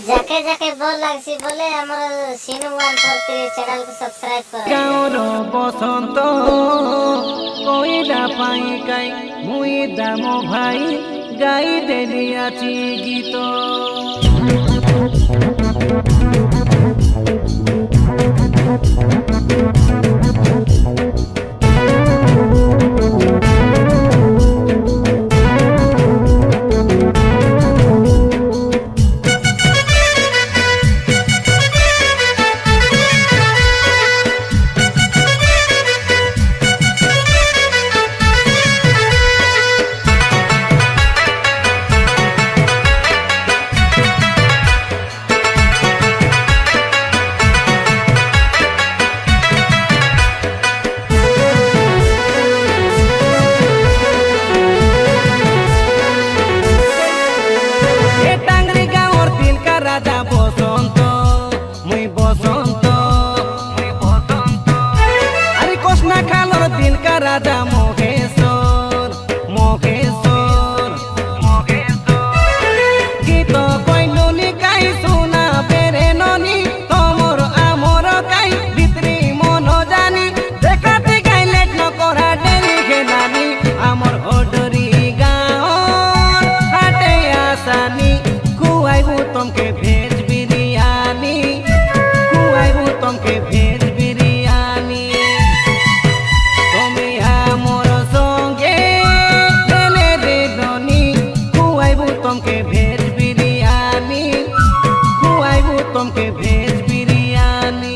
जाके जाके बोल लागसी बोले हमर सिनु 143 चैनल को सब्सक्राइब कर गाँवर बसंत कईरा पाई गाई मुई दाम भाई गाई देली आची गीत राजा मोहेश्वर मोहेश्वर गीत कइलुनी काई सुना बेरे ननी तमर आमर काई भित्री मन जानी देखाते काई लेट न करा डेरी खेलानी आमर ओडरी गाँव हाटे आसानी खुआइबू तुमके भेज बिरयानी खुआइबू तुमके भेज तुमके भेज बिरयानी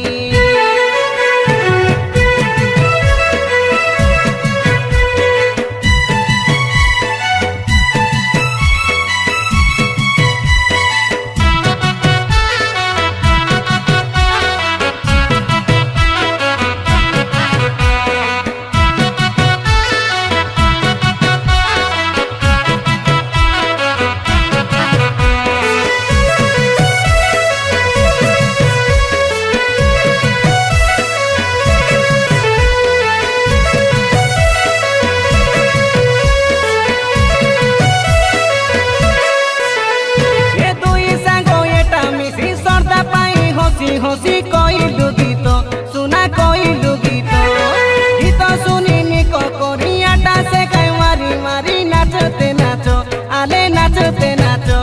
हसी कइलु गीत सुना कइलु गीत गीत सुनी करियाटा से कई मारी मारी नाचते नाचो आले नाचते नाचो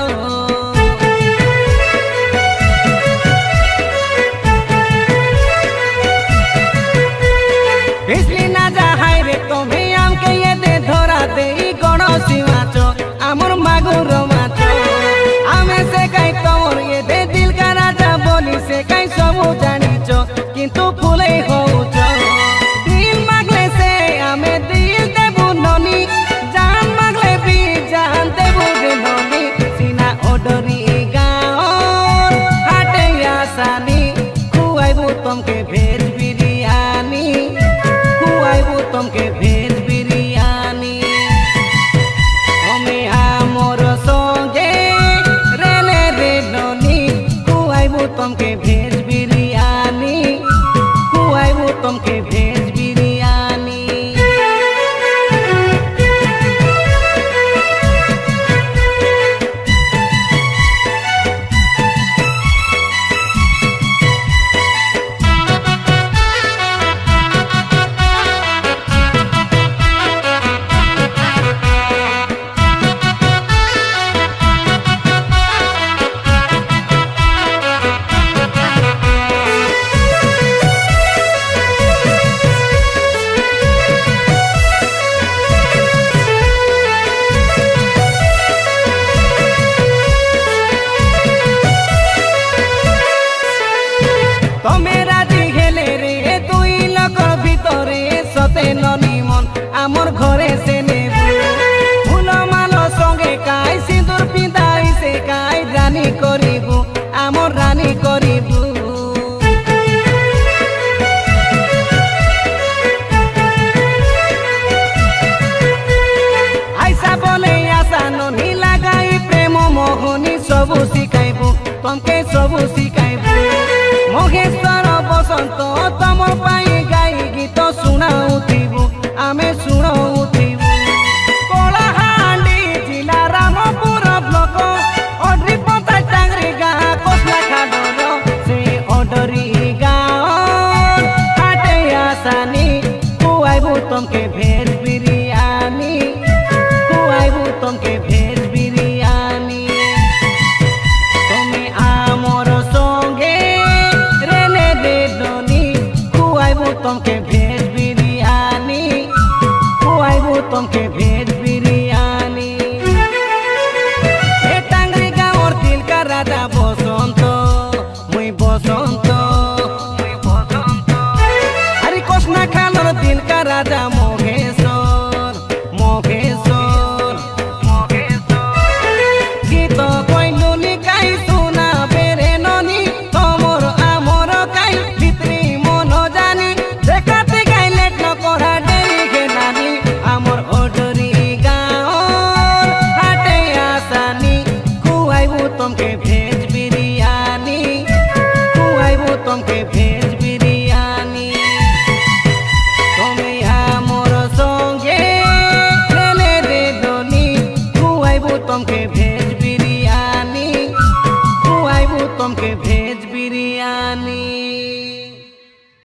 इसलिए ना जा हाय रे तुम्हें आमके ये दे धरा दे गणसी माचो आमर मागुर माचो आमे से कई तमर ये दे दिल का राजा बोली से कई सब जानिच किंतु फुले होउच दिल मागले से आमे दिल देबु ननी जान मागले भी जान देबु ननी सीना ओडरी गाँव हाटे आसानी खुआइबू तुमके भेज बिरयानी खुआइबू तुमके भेज बिरयानी हमें आमर संगे रेले रे ननी खुआइबू तुमके भेज बिरयानी खुआइबू तुमके भेज बिरयानी आमर घरे से नेबू फूल माल संगे काई सिंदूर पिंदाई से काई रानी करिबू आमर रानी करिबू आइसा बोले आशा ननी लगाई प्रेम मोहनी सबू शिखाइबू तुमके सबू शिखाइबू महेश्वर बसंत तमर पाई गाई गीत सुनाउथिबू आमे सुनाउथिबू कलाहांडी जिला रामपुर ब्लॉक अड्री पंचायत टांगरी गाँ ତମକେ ଭେ